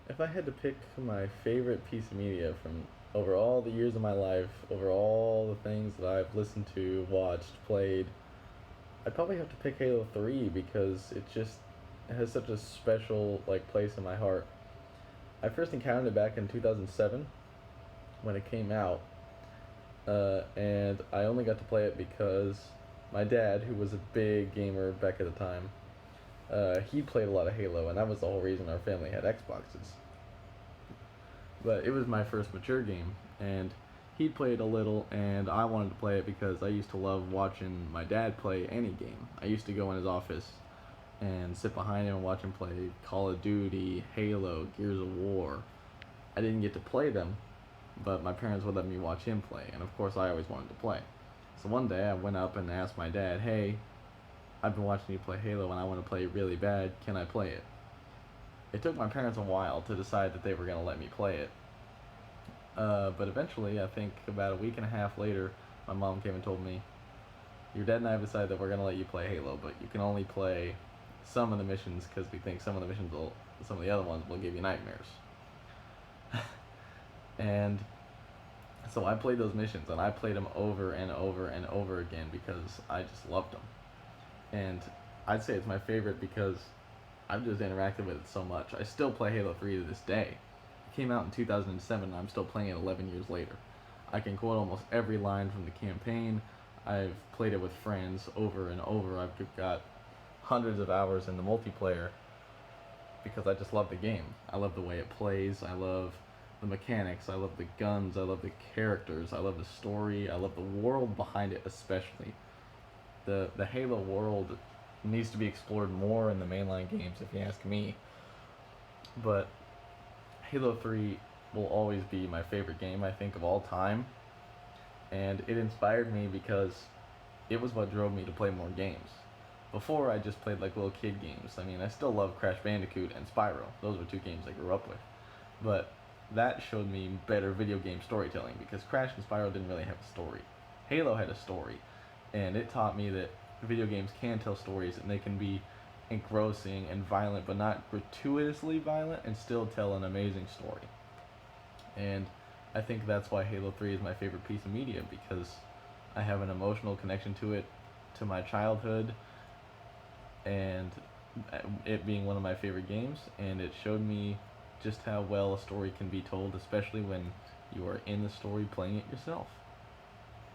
If I had to pick my favorite piece of media from over all the years of my life, over all the things that I've listened to, watched, played, I'd probably have to pick Halo 3 because it has such a special place in my heart. I first encountered it back in 2007 when it came out, and I only got to play it because my dad, who was a big gamer back at the time, he played a lot of Halo, and that was the whole reason our family had Xboxes. But it was my first mature game, and he played a little, and I wanted to play it because I used to love watching my dad play any game. I used to go in his office and sit behind him and watch him play Call of Duty, Halo, Gears of War. I didn't get to play them, but my parents would let me watch him play, and of course I always wanted to play. So one day I went up and asked my dad, hey, I've been watching you play Halo and I want to play it really bad, can I play it? It took my parents a while to decide that they were going to let me play it. But eventually, I think about a week and a half later, my mom came and told me, your dad and I have decided that we're going to let you play Halo, but you can only play some of the missions because we think some of the other ones will give you nightmares. And so I played those missions, and I played them over and over and over again because I just loved them. And I'd say it's my favorite because I've just interacted with it so much. I still play Halo 3 to this day. It came out in 2007, and I'm still playing it 11 years later. I can quote almost every line from the campaign. I've played it with friends over and over. I've got hundreds of hours in the multiplayer because I just love the game. I love the way it plays. I love the mechanics. I love the guns. I love the characters. I love the story. I love the world behind it, especially. The Halo world needs to be explored more in the mainline games, if you ask me. But Halo 3 will always be my favorite game, I think, of all time. And it inspired me because it was what drove me to play more games. Before, I just played like little kid games. I mean, I still love Crash Bandicoot and Spyro. Those were two games I grew up with. But that showed me better video game storytelling because Crash and Spyro didn't really have a story. Halo had a story, and it taught me that video games can tell stories and they can be engrossing and violent, but not gratuitously violent, and still tell an amazing story. And I think that's why Halo 3 is my favorite piece of media, because I have an emotional connection to it, to my childhood, and it being one of my favorite games, and it showed me just how well a story can be told, especially when you are in the story playing it yourself.